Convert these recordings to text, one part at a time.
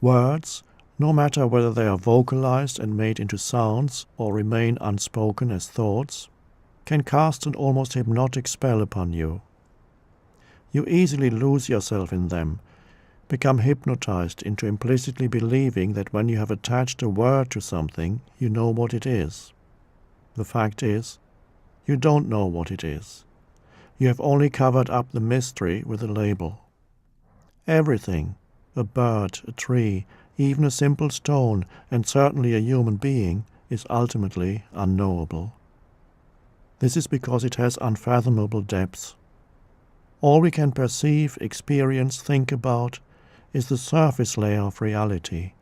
Words, no matter whether they are vocalized and made into sounds or remain unspoken as thoughts, can cast an almost hypnotic spell upon you. You easily lose yourself in them, become hypnotized into implicitly believing that when you have attached a word to something, you know what it is. The fact is, you don't know what it is. You have only covered up the mystery with a label. Everything, a bird, a tree, even a simple stone, and certainly a human being, is ultimately unknowable. This is because it has unfathomable depths. All we can perceive, experience, think about is the surface layer of reality,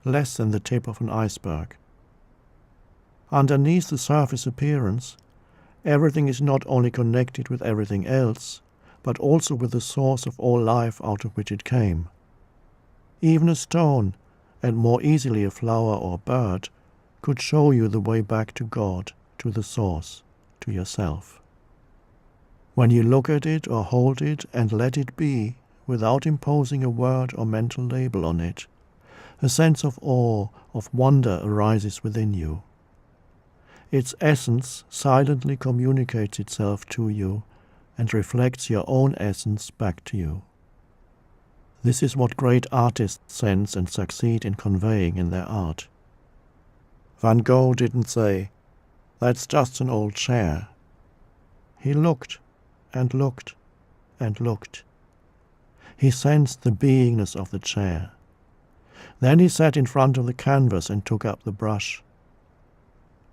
less than the tip of an iceberg. Underneath the surface appearance, everything is not only connected with everything else, but also with the source of all life out of which it came. Even a stone, and more easily a flower or bird, could show you the way back to God, to the source, to yourself. When you look at it or hold it and let it be, without imposing a word or mental label on it, a sense of awe, of wonder arises within you. Its essence silently communicates itself to you and reflects your own essence back to you. This is what great artists sense and succeed in conveying in their art. Van Gogh didn't say, "That's just an old chair." He looked and looked and looked. He sensed the beingness of the chair. Then he sat in front of the canvas and took up the brush.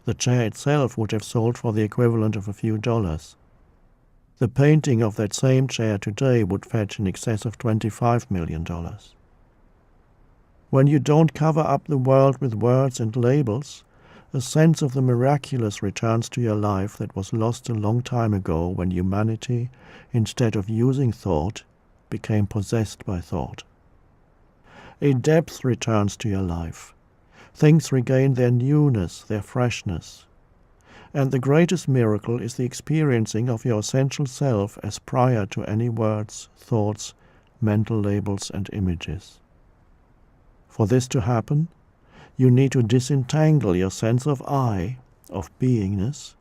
The chair itself would have sold for the equivalent of a few dollars. The painting of that same chair today would fetch in excess of $25 million. When you don't cover up the world with words and labels, a sense of the miraculous returns to your life that was lost a long time ago when humanity, instead of using thought, became possessed by thought. A depth returns to your life. Things regain their newness, their freshness. And the greatest miracle is the experiencing of your essential self as prior to any words, thoughts, mental labels and images. For this to happen, you need to disentangle your sense of I, of beingness,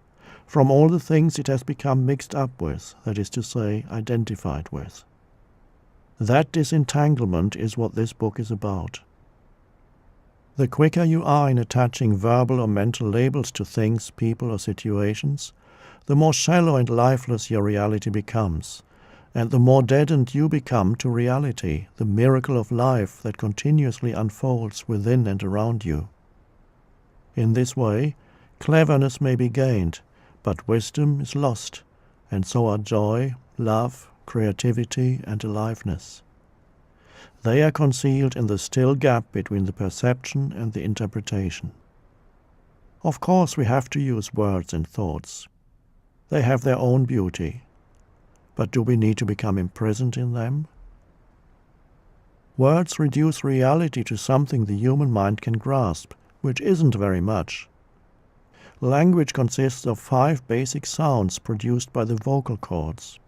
from all the things it has become mixed up with, that is to say, identified with. That disentanglement is what this book is about. The quicker you are in attaching verbal or mental labels to things, people, or situations, the more shallow and lifeless your reality becomes, and the more deadened you become to reality, the miracle of life that continuously unfolds within and around you. In this way, cleverness may be gained, but wisdom is lost, and so are joy, love, creativity, and aliveness. They are concealed in the still gap between the perception and the interpretation. Of course, we have to use words and thoughts. They have their own beauty. But do we need to become imprisoned in them? Words reduce reality to something the human mind can grasp, which isn't very much. Language consists of 5 basic sounds produced by the vocal cords.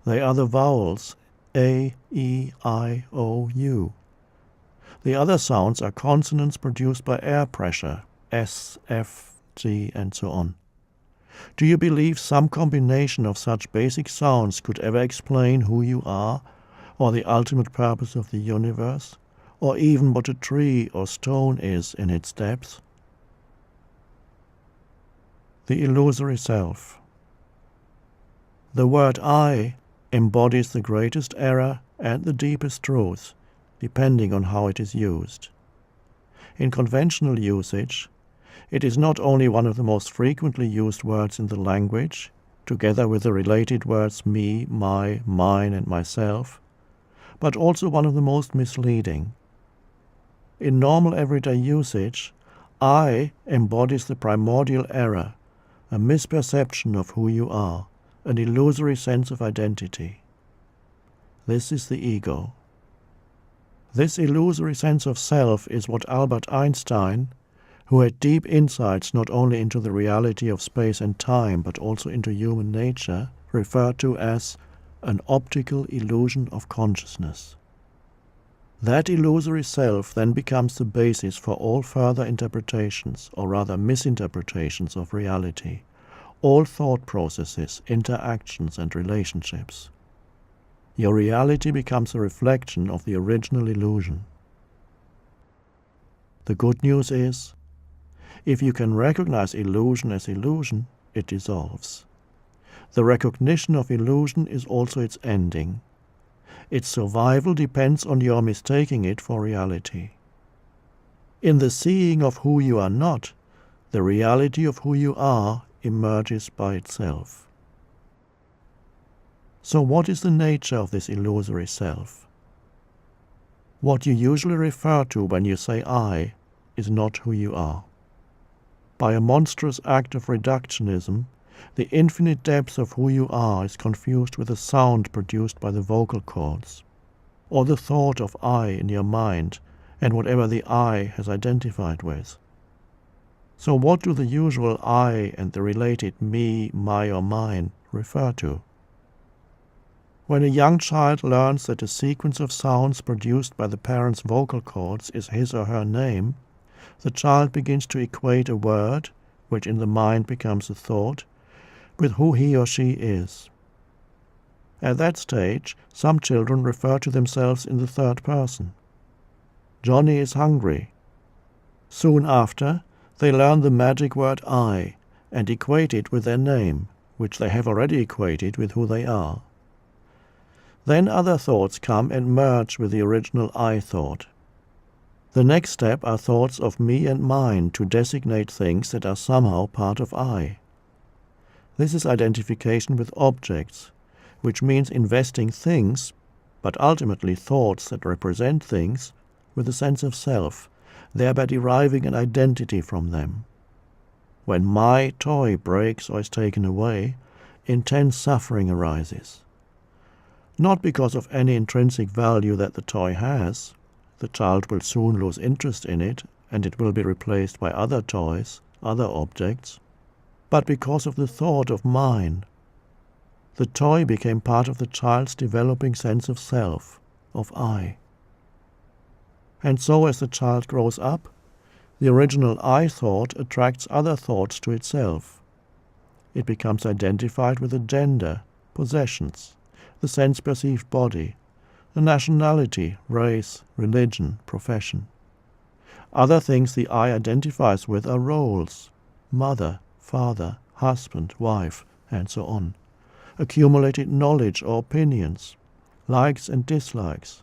They are the vowels A, E, I, O, U. The other sounds are consonants produced by air pressure, S, F, G, and so on. Do you believe some combination of such basic sounds could ever explain who you are, or the ultimate purpose of the universe, or even what a tree or stone is in its depth? The illusory self. The word I embodies the greatest error and the deepest truth, depending on how it is used. In conventional usage, it is not only one of the most frequently used words in the language, together with the related words me, my, mine, and myself, but also one of the most misleading. In normal everyday usage, I embodies the primordial error, a misperception of who you are, an illusory sense of identity. This is the ego. This illusory sense of self is what Albert Einstein, who had deep insights not only into the reality of space and time but also into human nature, referred to as an optical illusion of consciousness. That illusory self then becomes the basis for all further interpretations, or rather misinterpretations of reality, all thought processes, interactions and relationships. Your reality becomes a reflection of the original illusion. The good news is, if you can recognize illusion as illusion, it dissolves. The recognition of illusion is also its ending. Its survival depends on your mistaking it for reality. In the seeing of who you are not, the reality of who you are emerges by itself. So what is the nature of this illusory self? What you usually refer to when you say I is not who you are. By a monstrous act of reductionism, the infinite depth of who you are is confused with the sound produced by the vocal cords, or the thought of I in your mind and whatever the I has identified with. So what do the usual I and the related me, my or mine refer to? When a young child learns that a sequence of sounds produced by the parent's vocal cords is his or her name, the child begins to equate a word, which in the mind becomes a thought, with who he or she is. At that stage, some children refer to themselves in the third person. Johnny is hungry. Soon after, they learn the magic word I and equate it with their name, which they have already equated with who they are. Then other thoughts come and merge with the original I thought. The next step are thoughts of me and mine to designate things that are somehow part of I. This is identification with objects, which means investing things, but ultimately thoughts that represent things, with a sense of self, thereby deriving an identity from them. When my toy breaks or is taken away, intense suffering arises. Not because of any intrinsic value that the toy has. The child will soon lose interest in it, and it will be replaced by other toys, other objects, but because of the thought of mine. The toy became part of the child's developing sense of self, of I. And so as the child grows up, the original I thought attracts other thoughts to itself. It becomes identified with a gender, possessions, the sense-perceived body, the nationality, race, religion, profession. Other things the I identifies with are roles, mother, father, husband, wife, and so on, accumulated knowledge or opinions, likes and dislikes,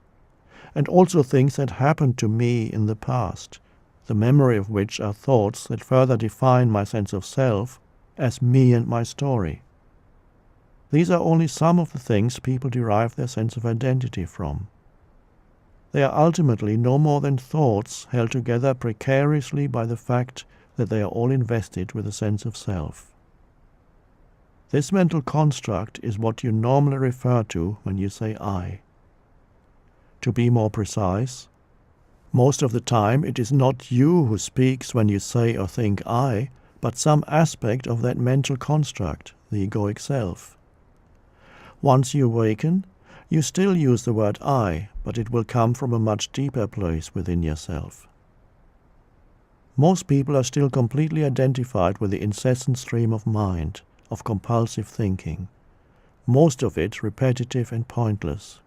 and also things that happened to me in the past, the memory of which are thoughts that further define my sense of self as me and my story. These are only some of the things people derive their sense of identity from. They are ultimately no more than thoughts held together precariously by the fact that they are all invested with a sense of self. This mental construct is what you normally refer to when you say I. To be more precise, most of the time it is not you who speaks when you say or think I, but some aspect of that mental construct, the egoic self. Once you awaken, you still use the word I, but it will come from a much deeper place within yourself. Most people are still completely identified with the incessant stream of mind, of compulsive thinking, most of it repetitive and pointless.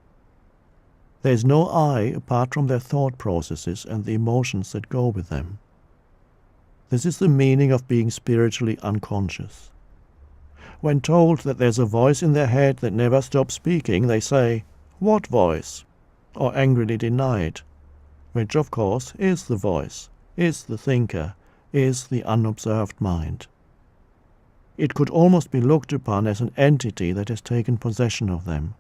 There is no I apart from their thought processes and the emotions that go with them. This is the meaning of being spiritually unconscious. When told that there's a voice in their head that never stops speaking, they say, "What voice?" or angrily deny it, which of course is the voice, is the thinker, is the unobserved mind. It could almost be looked upon as an entity that has taken possession of them.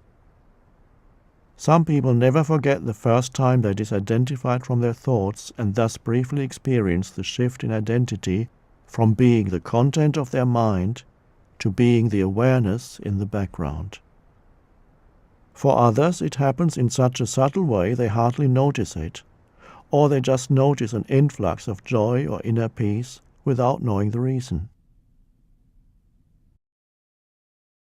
Some people never forget the first time they disidentified from their thoughts and thus briefly experienced the shift in identity from being the content of their mind to being the awareness in the background. For others, it happens in such a subtle way they hardly notice it, or they just notice an influx of joy or inner peace without knowing the reason.